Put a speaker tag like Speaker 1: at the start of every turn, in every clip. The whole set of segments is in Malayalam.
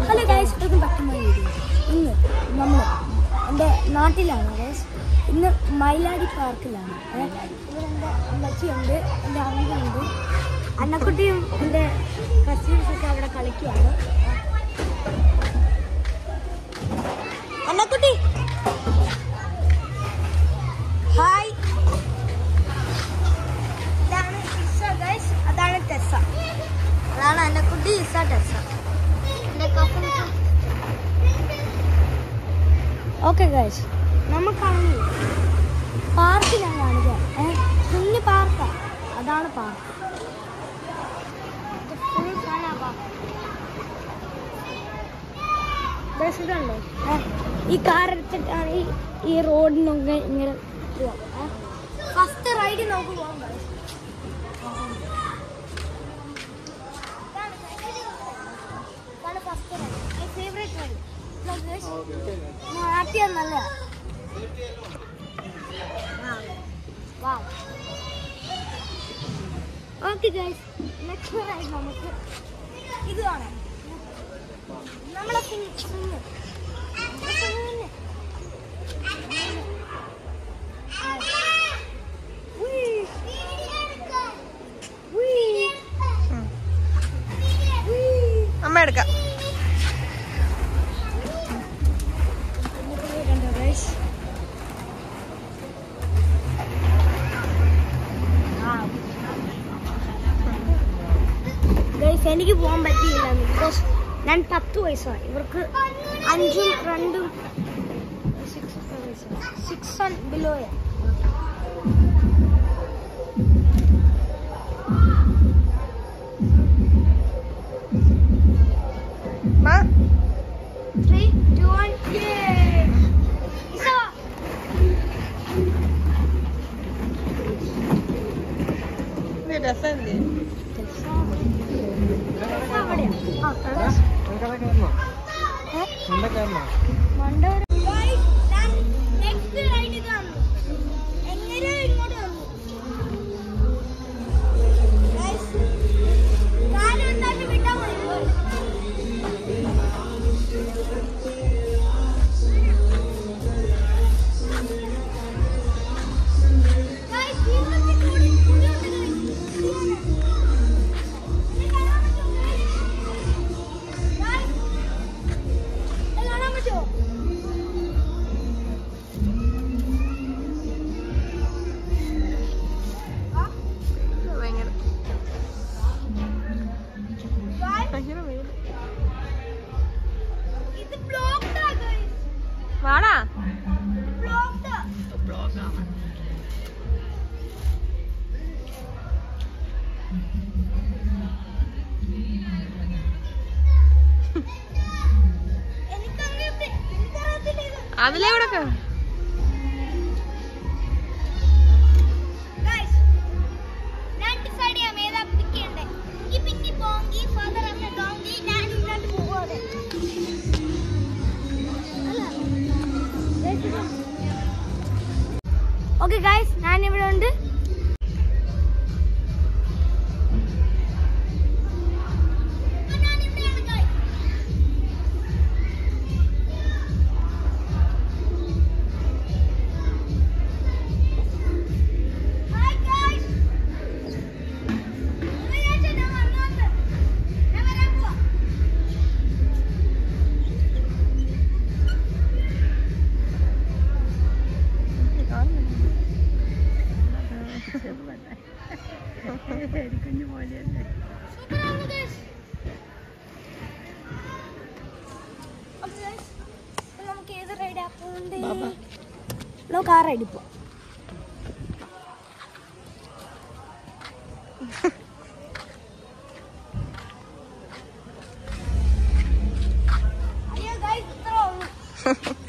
Speaker 1: Hello guys, welcome back to my video. ഇന്ന് നമ്മൾ എൻ്റെ നാട്ടിലാണ് ഗൈസ്. ഇന്ന് മൈലാടി പാർക്കിലാണ്. ഇവിടെ എൻ്റെ അമ്മച്ചിയുണ്ട്, എൻ്റെ അമ്മയുണ്ട്, അന്നക്കുട്ടിയും എൻ്റെ കസിൻസൊക്കെ അവിടെ കളിക്കുകയാണ്. അന്നക്കുട്ടി ഹായ്. ഇതാണ് ഇസ ഗൈസ്, അതാണ് ടെസ്സ. അതാണ് Annakutty, Isa, Tessa. Okay guys, നമുക്കാണെങ്കിൽ പാർക്കിലാണ് കാണുക. കുഞ്ഞു പാർക്കാണ്, അതാണ് പാർക്ക്. ഫുൾ കാണാം. ഇതുണ്ടോ, ഈ കാർ എടുത്തിട്ടാണ് ഈ റോഡിനൊക്കെ ഇങ്ങനെ പോവാം. ഫസ്റ്റ് റൈഡ് നമുക്ക് പോകാം. First ride, my favourite ride. Happy നല്ല. ഓക്കെ ഗൈസ്, നെക്സ്റ്റ് റൈഡ് നമുക്ക് ഇത് കാണാം. നമ്മളെ
Speaker 2: അമ്മ എടുക്കാം.
Speaker 1: എനിക്ക് പോകാൻ പറ്റിയില്ല, ബിക്കോസ് ഞാൻ 10 വയസ്സായി. ഇവർക്ക് 5ഉം 2ഉം 6 ആൻഡ് ബിലോ.
Speaker 2: വാടാ. അതിലെ ഇവിടെ
Speaker 1: ഓക്കെ ഗൈസ്, ഞാനിവിടെ ഉണ്ട്. നമുക്ക് ഏത് റൈഡ് നമുക്ക് ആ റൈഡ് ഇപ്പോ.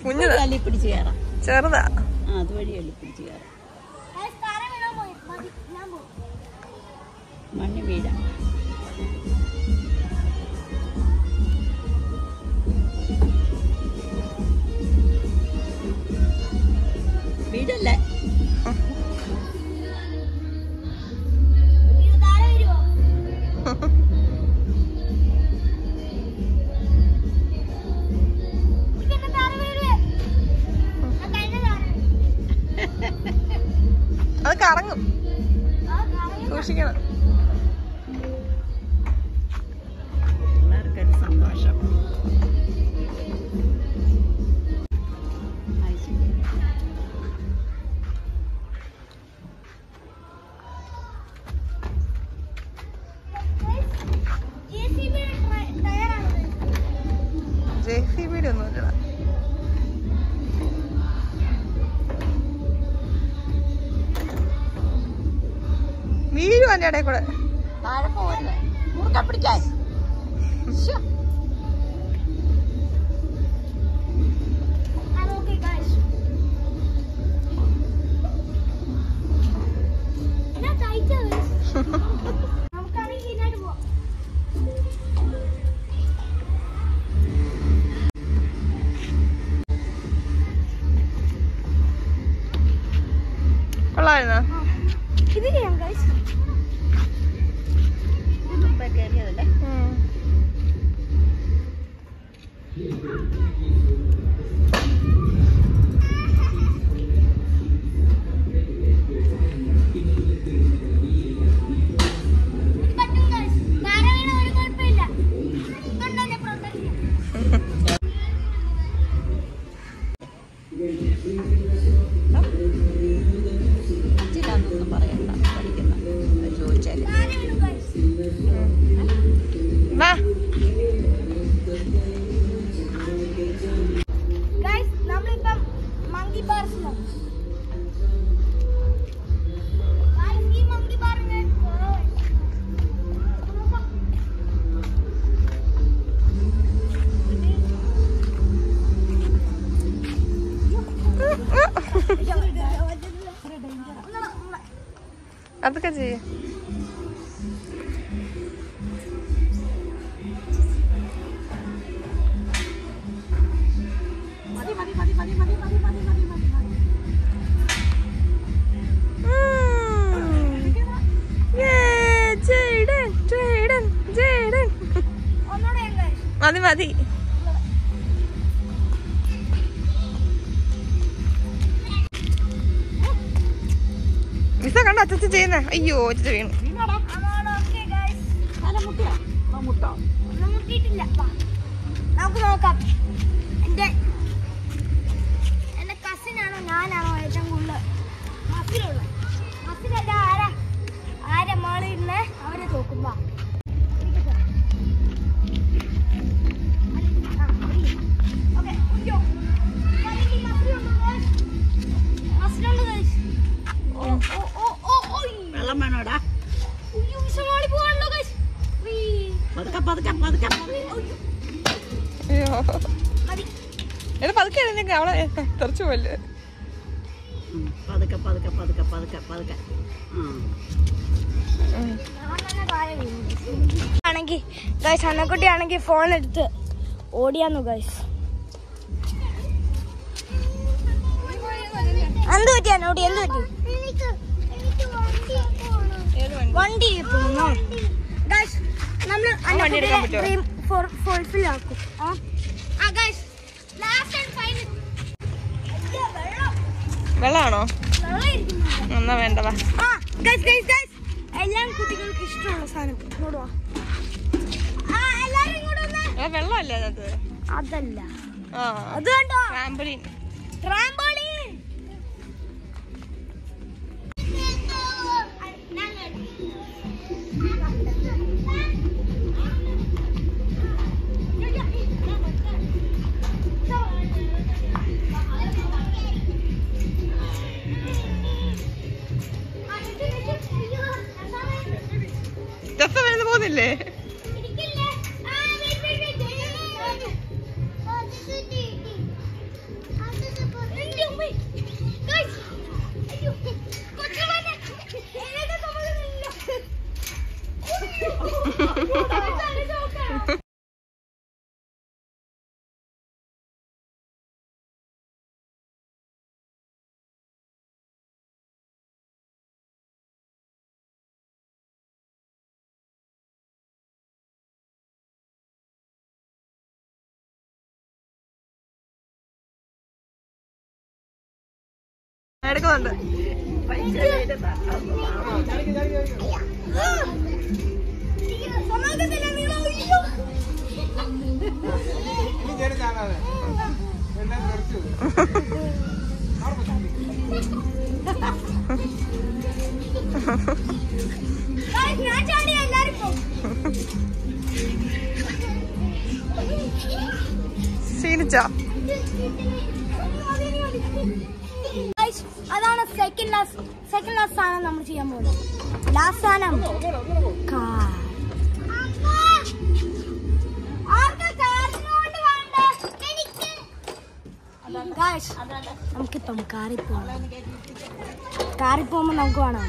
Speaker 2: കുഞ്ഞു പിടിച്ച് കയറാം, ചെറുതാ. അതുവഴി പിടിച്ച് കയറാം. മണ്ണ് വീഴാം. വീടല്ലേ
Speaker 3: വീടൊന്നുമില്ല. വീഴും അതിന്റെ ഇടയിൽ കൂടെ.
Speaker 2: താഴെ പോകരുത്, മുറുക്ക പിടിക്കാൻ.
Speaker 3: കൊള്ളായിരുന്നോ?
Speaker 1: ഇത് ചെയ്യാം ഗൈസ്.
Speaker 2: കയറിയതല്ലേ? അച്ഛനൊന്നും പറയണ്ട, പഠിക്കുന്ന ചോദിച്ചാല്.
Speaker 1: നമ്മളിപ്പം മങ്കി ബാർസിലാണ്. ഈ മങ്കി ബാറിന്
Speaker 3: അതൊക്കെ ചെയ്യും. മതി മതി. മിസ്സ കണ്ടോ അച്ഛൻ ചെയ്യുന്നേ? അയ്യോ അച്ഛൻ വീണു.
Speaker 1: നമുക്ക് നോക്കാം. എന്റെ കസിനാണോ ഞാനാണോ ഏറ്റവും കൂടുതൽ മസിലുള്ള? മസിലല്ല, ആരെ മോളിൽ ഇരുന്ന് അവരെ തോക്കുമ്പോ
Speaker 2: വെള്ളം വേണോടാ? പതുക്കെ പതുക്കെ പതുക്കെ
Speaker 3: പതുക്കെ അവളെ തെറിച്ചു പോയില്ലേ?
Speaker 2: പതുക്കെ പതുക്കെ പതുക്കെ പതുക്കെ പതുക്കെ.
Speaker 1: ആണെങ്കിൽ ഗൈസ് അന്നക്കുട്ടി ആണെങ്കിൽ ഫോൺ എടുത്ത് ഓടിയാന്നു ഗൈസ്. എന്ത് പറ്റിയാ നോടി? എന്ത് പറ്റി? വണ്ടി ഫുൾഫിൽ ആക്കും.
Speaker 3: വെള്ളമാണോ? എന്നാ വേണ്ടവാ.
Speaker 1: എല്ലാം കുട്ടികൾക്ക് ഇഷ്ടമുള്ള സാധനം.
Speaker 3: വെള്ളമല്ലേ അതിനകത്ത്?
Speaker 1: അതല്ല,
Speaker 3: അത് കണ്ടോ? ട്രാംപോളിൻ.
Speaker 1: ട്രാംപോളിൻ
Speaker 3: രസം വരുന്ന പോകുന്നില്ലേ? എടുക്കുന്നുണ്ട്. സീന് പിടിച്ചോ?
Speaker 1: അതാണ് സെക്കൻഡ് ലാസ്റ്റ് സാധനം നമ്മൾ ചെയ്യാൻ പോകുന്നത്. ലാസ്റ്റ് സാധനം നമുക്കിപ്പം കാറിൽ പോകുമ്പോ നമുക്ക് വേണം.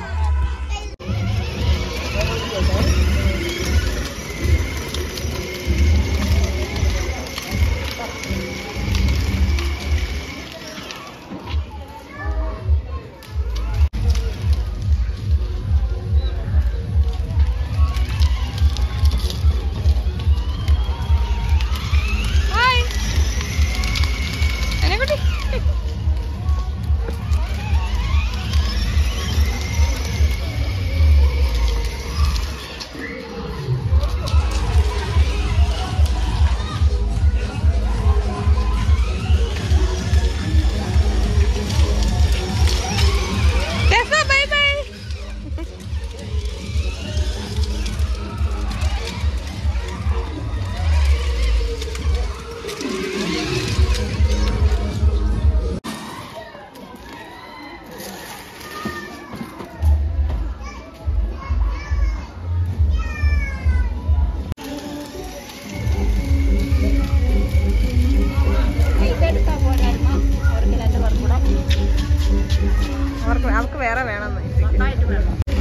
Speaker 3: അവർക്ക് വേറെ വേണം.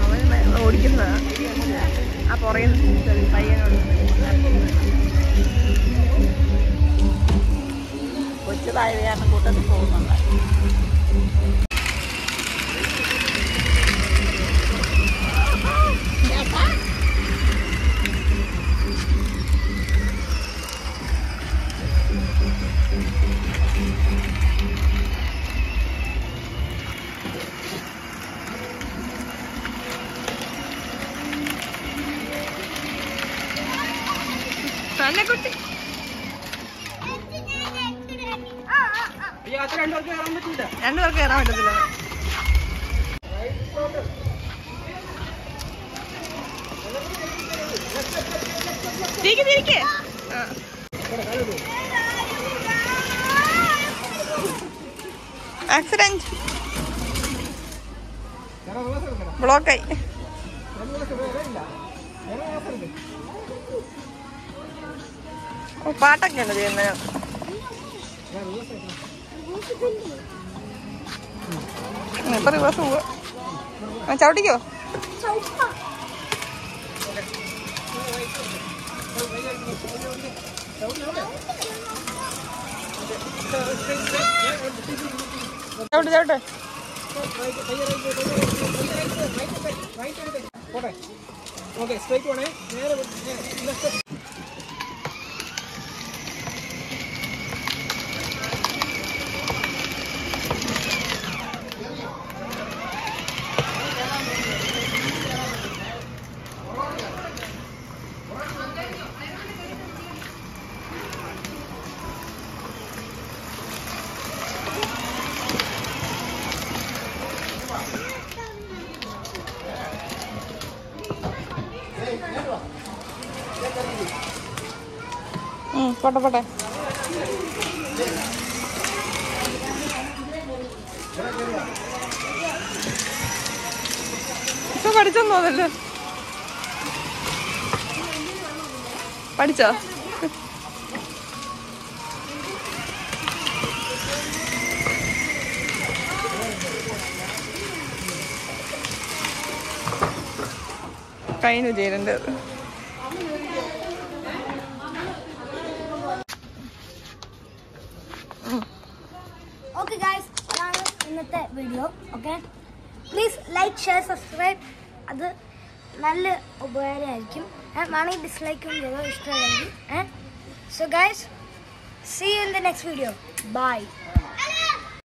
Speaker 3: അവൻ ഓടിക്കുന്ന ആ പുറകിൽ പയ്യനോട്
Speaker 2: കൊച്ചതായ കാരണം കൂട്ടത്തിൽ പോകുന്നുണ്ട്.
Speaker 3: കുട്ടി രണ്ടുപേർക്ക് കയറാൻ പറ്റത്തില്ല. തിരിക്ക് ആക്സിഡന്റ് ബ്ലോക്കായി. പാട്ടൊക്കെയാണ് ചെയ്യുന്നത്. ഇപ്പൊ റിവേഴ്സ് പോവാ. ചവിട്ടിക്കോ? ചവിട്ട് ചവിട്ട്.
Speaker 4: ഓക്കെ സ്ട്രൈറ്റ് പോണേ. നേരെ
Speaker 3: പോട്ടെ പോട്ടെ. ഇപ്പൊ പഠിച്ചോന്ന് തോന്നല്ലോ. പഠിച്ചോ? കഴിഞ്ഞു ചേരണ്ട്.
Speaker 1: ഓക്കെ ഗൈസ്, അതാണ് ഇന്നത്തെ video. Okay, please like, share, subscribe. അത് നല്ല ഉപകാരമായിരിക്കും. വേണമെങ്കിൽ ഡിസ്ലൈക്കും ചെയ്തോ ഇഷ്ടമല്ലെങ്കിൽ. So guys, see you in the next video. Bye.